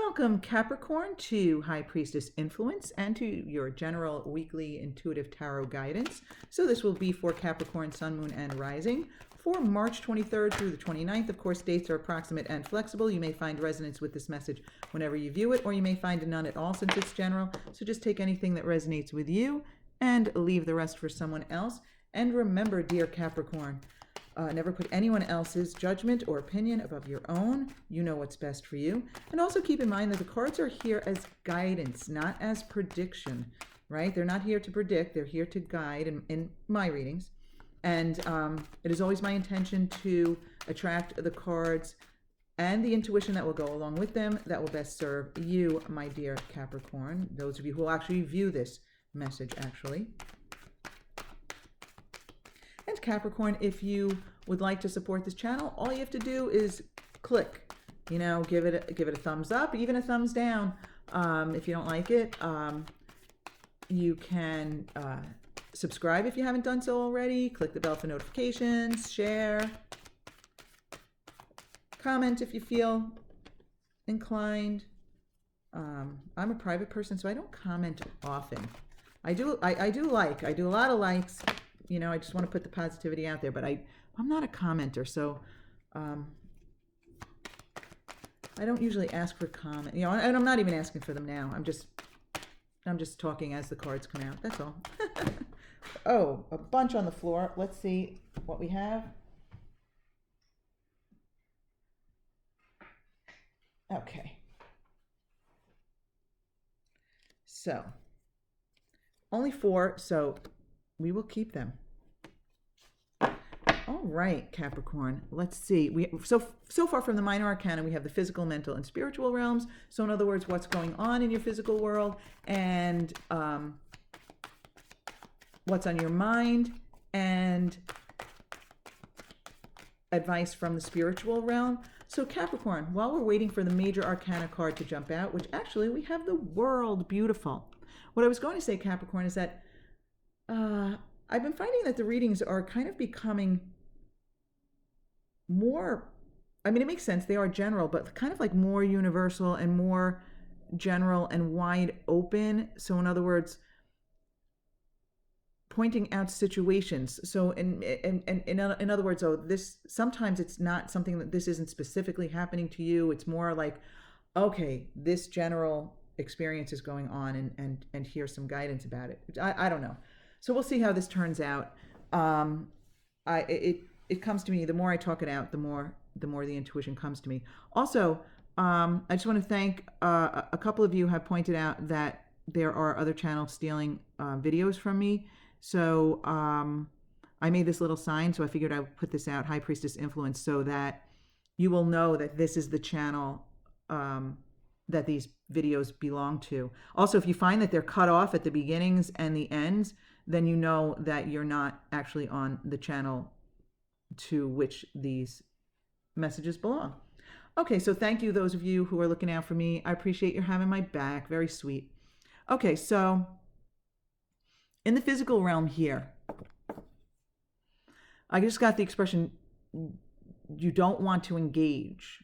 Welcome, Capricorn, to High Priestess Influence and to your general weekly intuitive tarot guidance. So this will be for Capricorn, Sun, Moon, and Rising for March 23rd through the 29th. Of course, dates are approximate and flexible. You may find resonance with this message whenever you view it, or you may find none at all since it's general. So just take anything that resonates with you and leave the rest for someone else. And remember, dear Capricorn, never put anyone else's judgment or opinion above your own. You know what's best for you. And also keep in mind that the cards are here as guidance, not as prediction, right? They're not here to predict. They're here to guide in my readings. And it is always my intention to attract the cards and the intuition that will go along with them that will best serve you, my dear Capricorn. Those of you who will actually view this message, actually. And Capricorn, if you would like to support this channel, all you have to do is click, give it a thumbs up, even a thumbs down. If you don't like it, you can subscribe if you haven't done so already, click the bell for notifications, share, comment if you feel inclined. I'm a private person, so I don't comment often. I do a lot of likes. I just want to put the positivity out there, but I'm not a commenter, so I don't usually ask for comment, and I'm not even asking for them now. I'm just talking as the cards come out. That's all. Oh, a bunch on the floor. Let's see what we have. Okay. So, only 4, so we will keep them. All right, Capricorn. Let's see. So far from the minor arcana, we have the physical, mental, and spiritual realms. So in other words, what's going on in your physical world and what's on your mind, and advice from the spiritual realm. So Capricorn, while we're waiting for the major arcana card to jump out, which actually we have the World. Beautiful. What I was going to say, Capricorn, is that I've been finding that the readings are kind of becoming more, it makes sense, they are general, but kind of like more universal and more general and wide open. So in other words, pointing out situations. So in other words, this sometimes it's not something that this isn't specifically happening to you. It's more like, okay, this general experience is going on, and here's some guidance about it. I don't know. So we'll see how this turns out. It comes to me, the more I talk it out, the more the intuition comes to me. Also, I just want to thank a couple of you have pointed out that there are other channels stealing videos from me. So I made this little sign, so I figured I would put this out, High Priestess Influence, so that you will know that this is the channel that these videos belong to. Also, if you find that they're cut off at the beginnings and the ends, then you know that you're not actually on the channel to which these messages belong. Okay, so thank you, those of you who are looking out for me. I appreciate your having my back. Very sweet. Okay, so in the physical realm here, I just got the expression, you don't want to engage.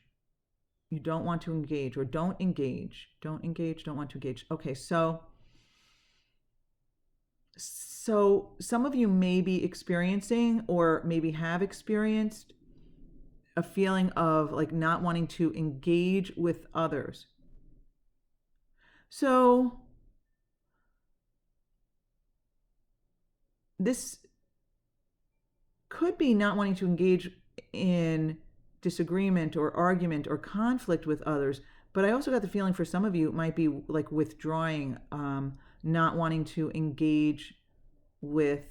You don't want to engage, or don't engage. Don't engage, don't want to engage. Okay, so some of you may be experiencing, or maybe have experienced, a feeling of like not wanting to engage with others. So this could be not wanting to engage in disagreement or argument or conflict with others, but I also got the feeling for some of you it might be like withdrawing, not wanting to engage with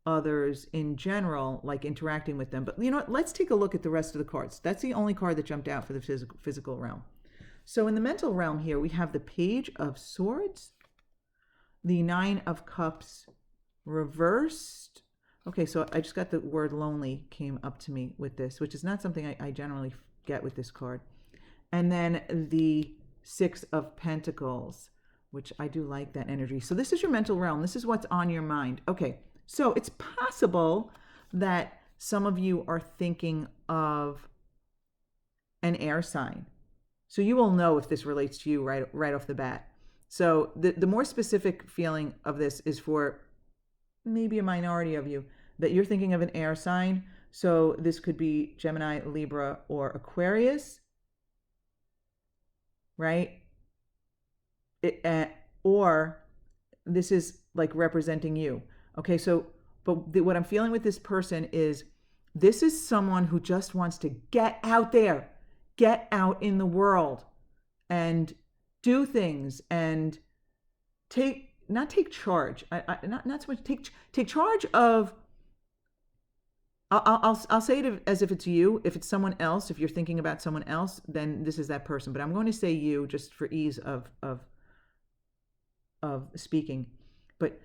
others in general, like interacting with them. But you know what? Let's take a look at the rest of the cards. That's the only card that jumped out for the physical realm. So in the mental realm here, we have the Page of Swords, the Nine of Cups reversed. Okay, so I just got the word lonely came up to me with this, which is not something I generally get with this card. And then the Six of Pentacles, which I do like that energy. So this is your mental realm. This is what's on your mind. Okay, so it's possible that some of you are thinking of an air sign. So you will know if this relates to you right off the bat. So the more specific feeling of this is for maybe a minority of you, that you're thinking of an air sign. So this could be Gemini, Libra, or Aquarius, right? Or this is like representing you. Okay, so, but what I'm feeling with this person is this is someone who just wants to get out there, get out in the world and do things and not take charge. Not so much take charge of. I'll say it as if it's you. If it's someone else, if you're thinking about someone else, then this is that person. But I'm going to say you just for ease of speaking. But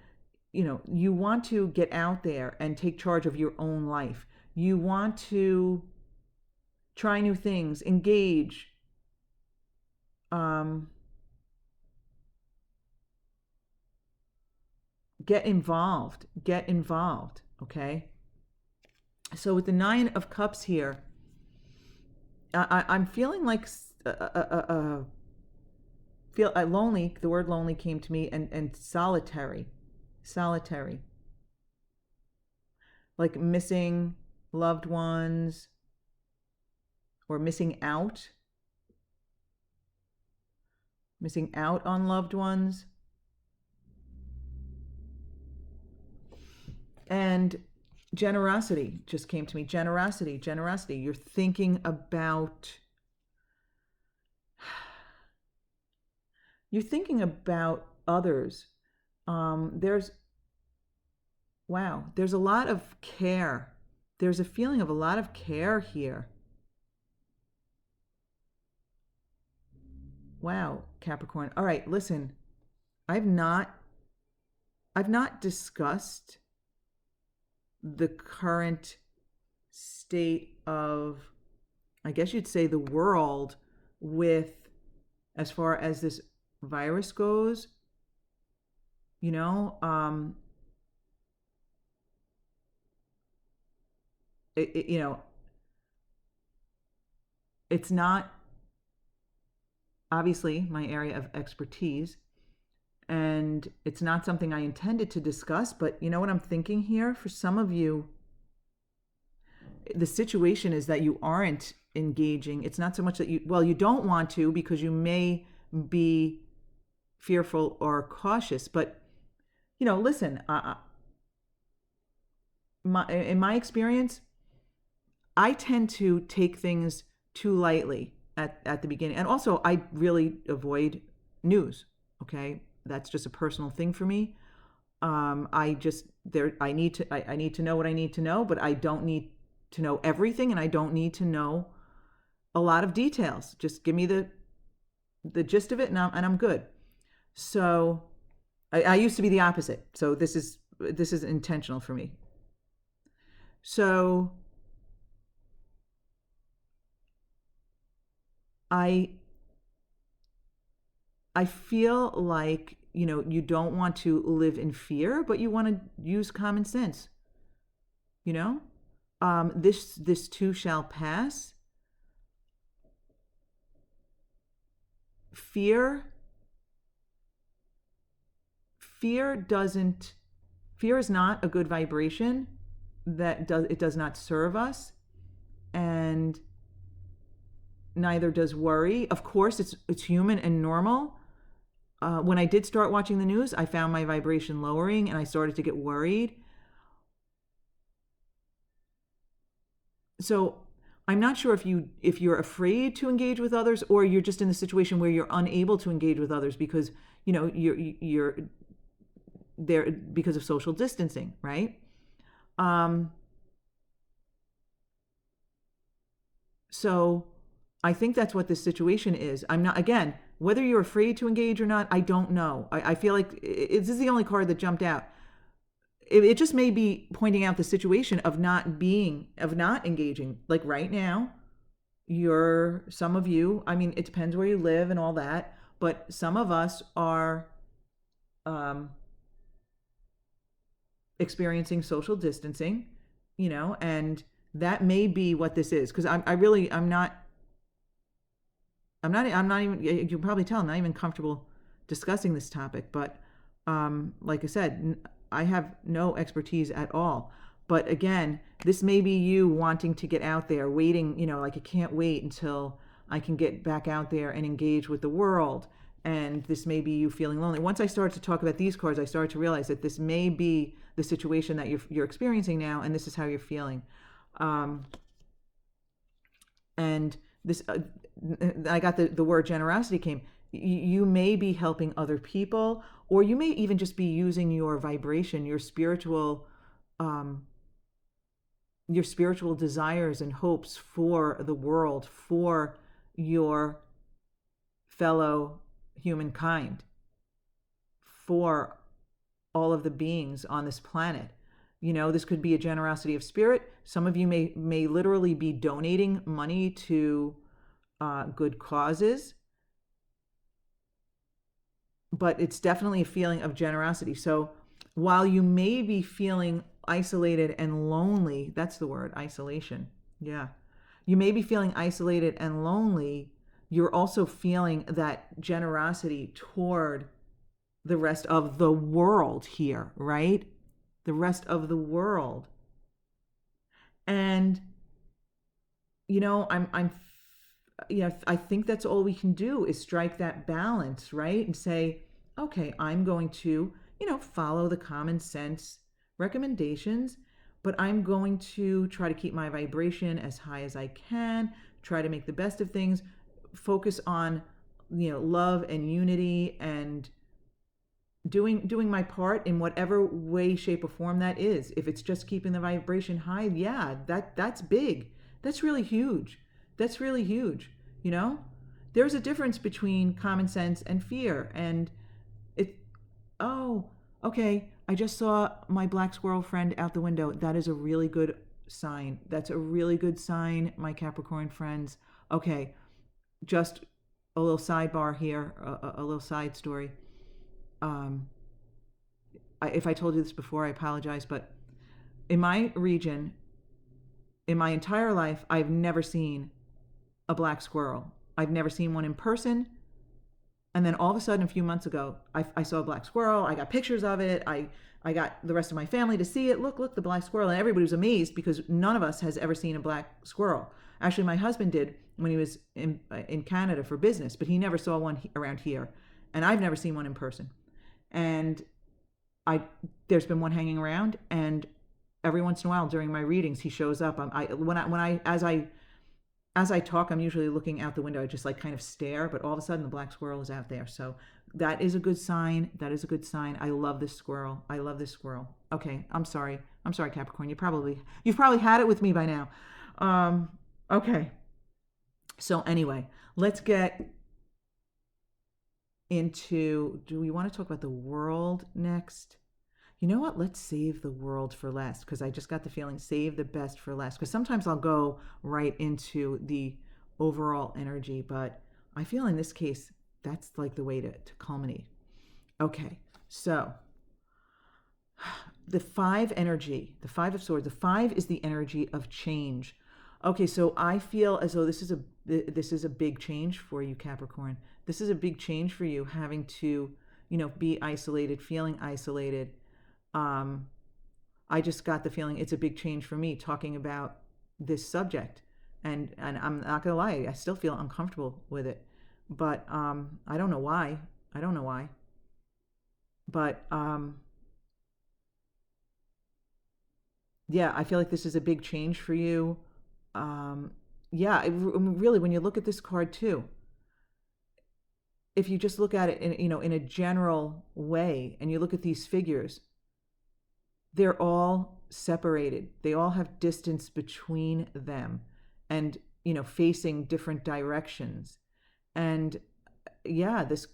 you want to get out there and take charge of your own life. You want to try new things, engage. Get involved. Okay. So with the 9 of Cups here, I'm feeling like feel lonely. The word lonely came to me, and solitary, like missing loved ones or missing out on loved ones. And generosity just came to me. Generosity. You're thinking about others. There's a lot of care. There's a feeling of a lot of care here. Wow, Capricorn. All right, listen. I've not discussed the current state of, I guess you'd say, the world with, as far as this virus goes, it's not obviously my area of expertise, and it's not something I intended to discuss, but you know what I'm thinking here? For some of you, the situation is that you aren't engaging. It's not so much that you don't want to because you may be fearful or cautious, but listen, in my experience, I tend to take things too lightly at the beginning. And also I really avoid news. Okay. That's just a personal thing for me. I need to know what I need to know, but I don't need to know everything, and I don't need to know a lot of details. Just give me the gist of it, and I'm good. So I used to be the opposite. So this is intentional for me. So I feel like, you don't want to live in fear, but you want to use common sense. This too shall pass. Fear is not a good vibration. It does not serve us, and neither does worry. Of course, it's human and normal. When I did start watching the news, I found my vibration lowering, and I started to get worried. So I'm not sure if you're afraid to engage with others, or you're just in the situation where you're unable to engage with others because you're there because of social distancing, right? So I think that's what this situation is. I'm not, again, whether you're afraid to engage or not, I don't know. I feel like this is the only card that jumped out. It just may be pointing out the situation of not engaging. Like right now, some of you, I mean, it depends where you live and all that, but some of us are experiencing social distancing, and that may be what this is. Because I'm not I'm not even, you can probably tell I'm not even comfortable discussing this topic, but like I said, I have no expertise at all. But again, this may be you wanting to get out there, waiting, like I can't wait until I can get back out there and engage with the world. And this may be you feeling lonely. Once I started to talk about these cards, I started to realize that this may be the situation that you're experiencing now, and this is how you're feeling. And this, I got the word generosity came. You may be helping other people, or you may even just be using your vibration, your spiritual desires and hopes for the world, for your fellow humankind, for all of the beings on this planet. This could be a generosity of spirit. Some of you may literally be donating money to good causes, but it's definitely a feeling of generosity. So while you may be feeling isolated and lonely, that's the word, isolation. Yeah. You may be feeling isolated and lonely. You're also feeling that generosity toward the rest of the world here, right? The rest of the world. And I think that's all we can do is strike that balance, right? And say, okay, I'm going to, follow the common sense recommendations, but I'm going to try to keep my vibration as high as I can, try to make the best of things, focus on, love and unity, and doing my part in whatever way, shape, or form that is. If it's just keeping the vibration high, yeah, that's big. That's really huge. That's really huge. There's a difference between common sense and fear. And okay, I just saw my black squirrel friend out the window. That is a really good sign. That's a really good sign, my Capricorn friends. Okay, just a little sidebar here, a little side story. If I told you this before, I apologize, but in my region, in my entire life, I've never seen a black squirrel. I've never seen one in person. And then all of a sudden, a few months ago, I saw a black squirrel. I got pictures of it. I got the rest of my family to see it. Look, the black squirrel. And everybody was amazed because none of us has ever seen a black squirrel. Actually, my husband did when he was in Canada for business, but he never saw one around here. And I've never seen one in person. And there's been one hanging around, and every once in a while during my readings, he shows up. As I talk, I'm usually looking out the window. I just kind of stare, but all of a sudden the black squirrel is out there. So that is a good sign. That is a good sign. I love this squirrel. I love this squirrel. Okay, I'm sorry, Capricorn. You've probably had it with me by now. Okay. So anyway, let's get into, do we want to talk about the world next? You know what? Let's save the world for last, because I just got the feeling save the best for last. Because sometimes I'll go right into the overall energy, but I feel in this case, that's the way to culminate. Okay, so the 5 energy, the 5 of swords, the 5 is the energy of change. Okay, so I feel as though this is a big change for you, Capricorn. This is a big change for you, having to, be isolated, feeling isolated. I just got the feeling it's a big change for me talking about this subject, and I'm not gonna lie, I still feel uncomfortable with it, but I don't know why. But yeah, I feel like this is a big change for you. Really, when you look at this card too, if you just look at it in a general way, and you look at these figures, they're all separated. They all have distance between them, and facing different directions. And yeah, this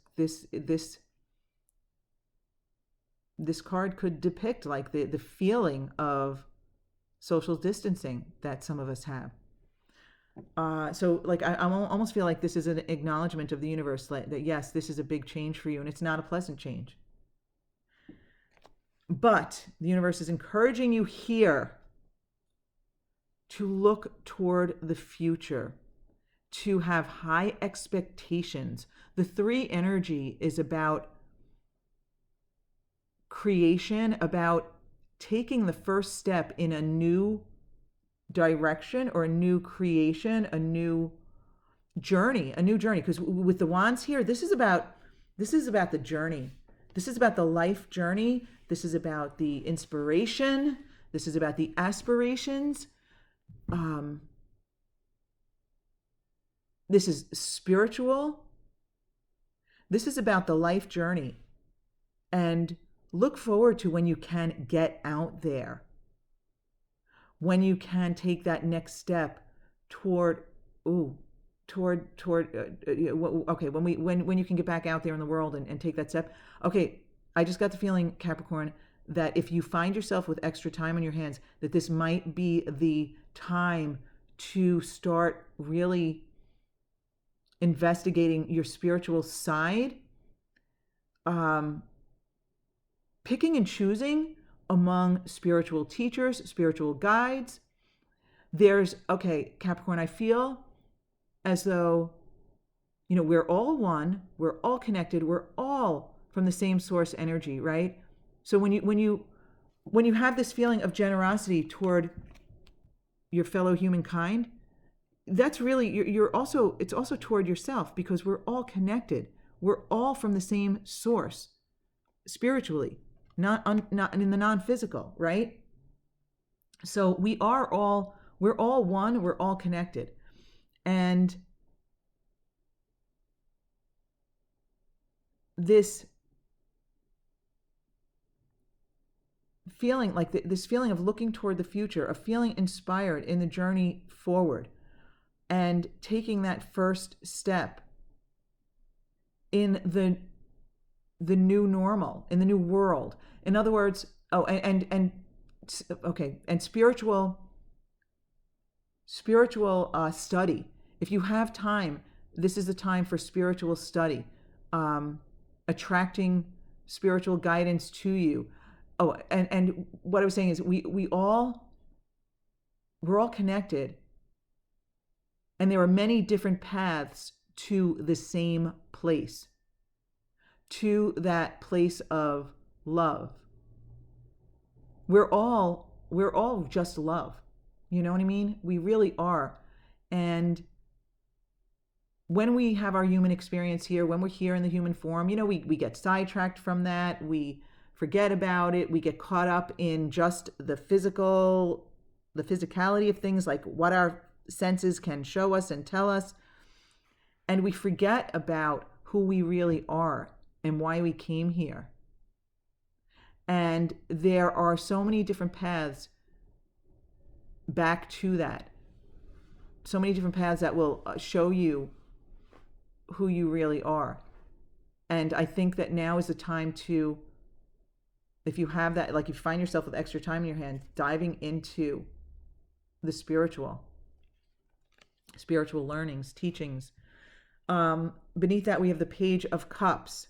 card could depict the feeling of social distancing that some of us have. So I almost feel like this is an acknowledgement of the universe that yes, this is a big change for you, and it's not a pleasant change. But the universe is encouraging you here to look toward the future, to have high expectations. The 3 energy is about creation, about taking the first step in a new direction or a new creation, a new journey. Because with the wands here, this is about the journey. This is about the life journey. This is about the inspiration. This is about the aspirations. This is spiritual. This is about the life journey. And look forward to when you can get out there, when you can take that next step toward when you can get back out there in the world and take that step. Okay, I just got the feeling, Capricorn, that if you find yourself with extra time on your hands, that this might be the time to start really investigating your spiritual side, picking and choosing among spiritual teachers, spiritual guides. Capricorn, I feel as though, we're all one, we're all connected, we're all from the same source energy, right? So when you have this feeling of generosity toward your fellow humankind, that's really, it's also toward yourself, because we're all connected. We're all from the same source spiritually, not in the non-physical, right? So we're all one, we're all connected. And this feeling, this feeling of looking toward the future, of feeling inspired in the journey forward, and taking that first step in the new normal, in the new world. In other words, and spiritual study. If you have time, this is the time for spiritual study, attracting spiritual guidance to you. Oh, and what I was saying is we're all connected, and there are many different paths to the same place, to that place of love. We're all just love. You know what I mean? We really are. And when we have our human experience here, when we're here in the human form, we get sidetracked from that. We forget about it. We get caught up in just the physicality of things, like what our senses can show us and tell us. And we forget about who we really are and why we came here. And there are so many different paths back to that. So many different paths that will show you who you really are. And I think that now is the time to, if you have that, like you find yourself with extra time in your hand, diving into the spiritual learnings, teachings. Beneath that, we have the Page of Cups.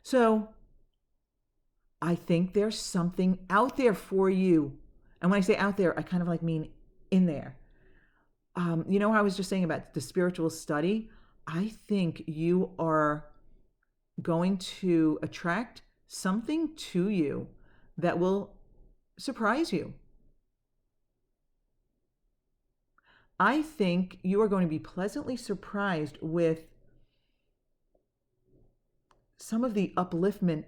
So I think there's something out there for you. And when I say out there, I kind of mean in there. How I was just saying about the spiritual study? I think you are going to attract something to you that will surprise you. I think you are going to be pleasantly surprised with some of the upliftment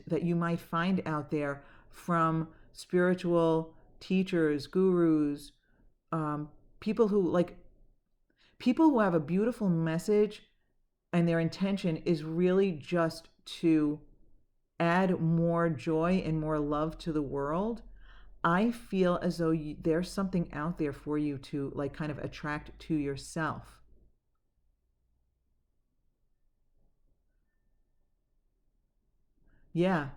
that you might find out there from spiritual teachers, gurus, people who have a beautiful message, and their intention is really just to add more joy and more love to the world. I feel as though there's something out there for you to kind of attract to yourself. Yeah,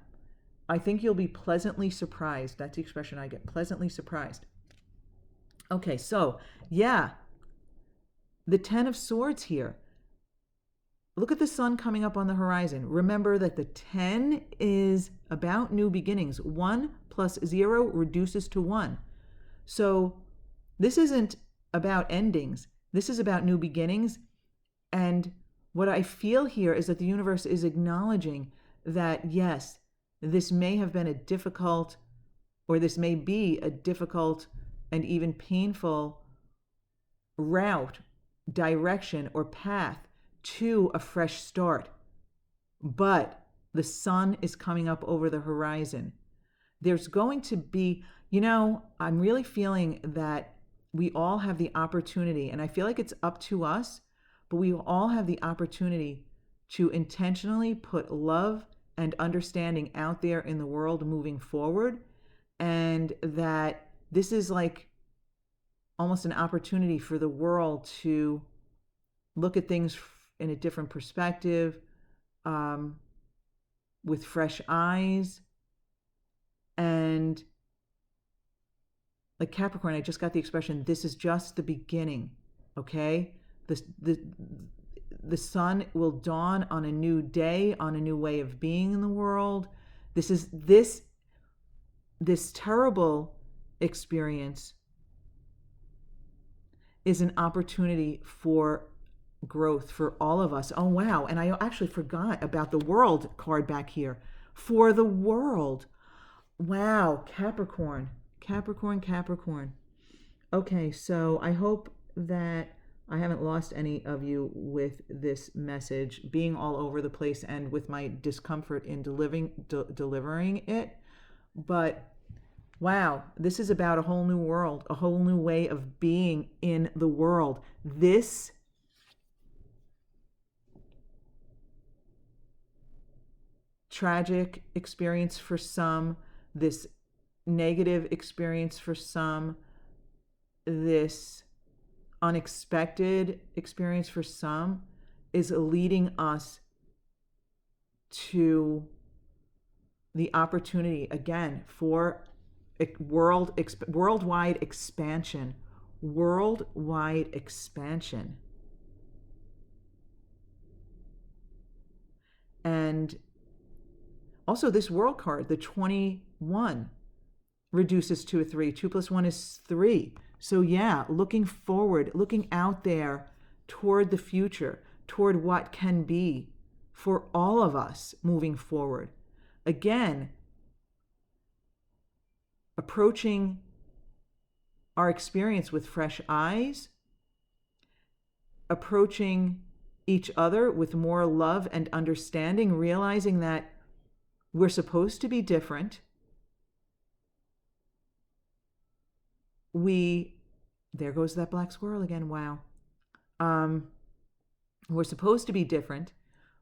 I think you'll be pleasantly surprised. That's the expression I get, pleasantly surprised. Okay, so yeah, the Ten of Swords here. Look at the sun coming up on the horizon. Remember that the 10 is about new beginnings. 1 plus 0 reduces to 1. So This isn't about endings. This is about new beginnings. And what I feel here is that the universe is acknowledging that, yes, this may have been a difficult, or this may be a difficult and even painful route, direction, or path to a fresh start. But the sun is coming up over the horizon. There's going to be, I'm really feeling that we all have the opportunity, and I feel like it's up to us, but we all have the opportunity to intentionally put love and understanding out there in the world moving forward. And that this is like almost an opportunity for the world to look at things in a different perspective, with fresh eyes. And like Capricorn, I just got the expression, this is just the beginning, okay? The sun will dawn on a new day, on a new way of being in the world. This terrible experience is an opportunity for growth for all of us. Oh, wow. And I actually forgot about the world card back here. For the world. Wow. Capricorn. Okay, so I hope that I haven't lost any of you with this message being all over the place and with my discomfort in delivering it. But wow, this is about a whole new world, a whole new way of being in the world. This tragic experience for some, this negative experience for some, this unexpected experience for some, is leading us to the opportunity again for worldwide expansion. And also this world card, the 21, reduces to a 3. 2 plus 1 is 3. So yeah, looking forward, looking out there toward the future, toward what can be for all of us moving forward. Again, approaching our experience with fresh eyes, approaching each other with more love and understanding, realizing that we're supposed to be different. There goes that black squirrel again. Wow. We're supposed to be different.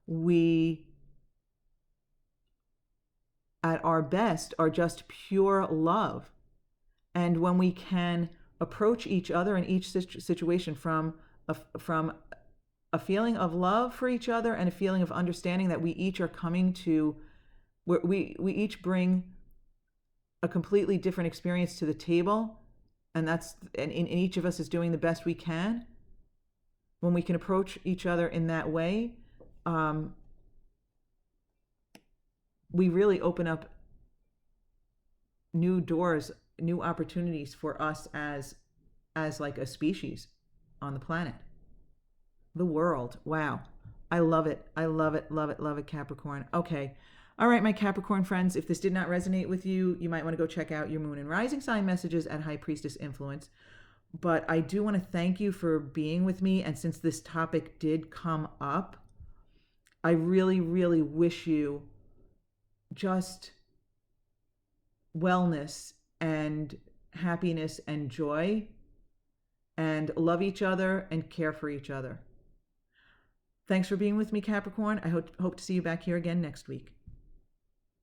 We, at our best, are just pure love. And when we can approach each other in each situation from a feeling of love for each other and a feeling of understanding that we each are coming to, we each bring a completely different experience to the table, and each of us is doing the best we can. When we can approach each other in that way, we really open up new doors, new opportunities for us as like a species on the planet. The world. Wow. I love it. Love it, Capricorn. Okay. All right, my Capricorn friends, if this did not resonate with you, you might want to go check out your moon and rising sign messages at High Priestess Influence. But I do want to thank you for being with me. And since this topic did come up, I really, really wish you just wellness and happiness and joy, and love each other and care for each other. Thanks for being with me, Capricorn. I hope to see you back here again next week.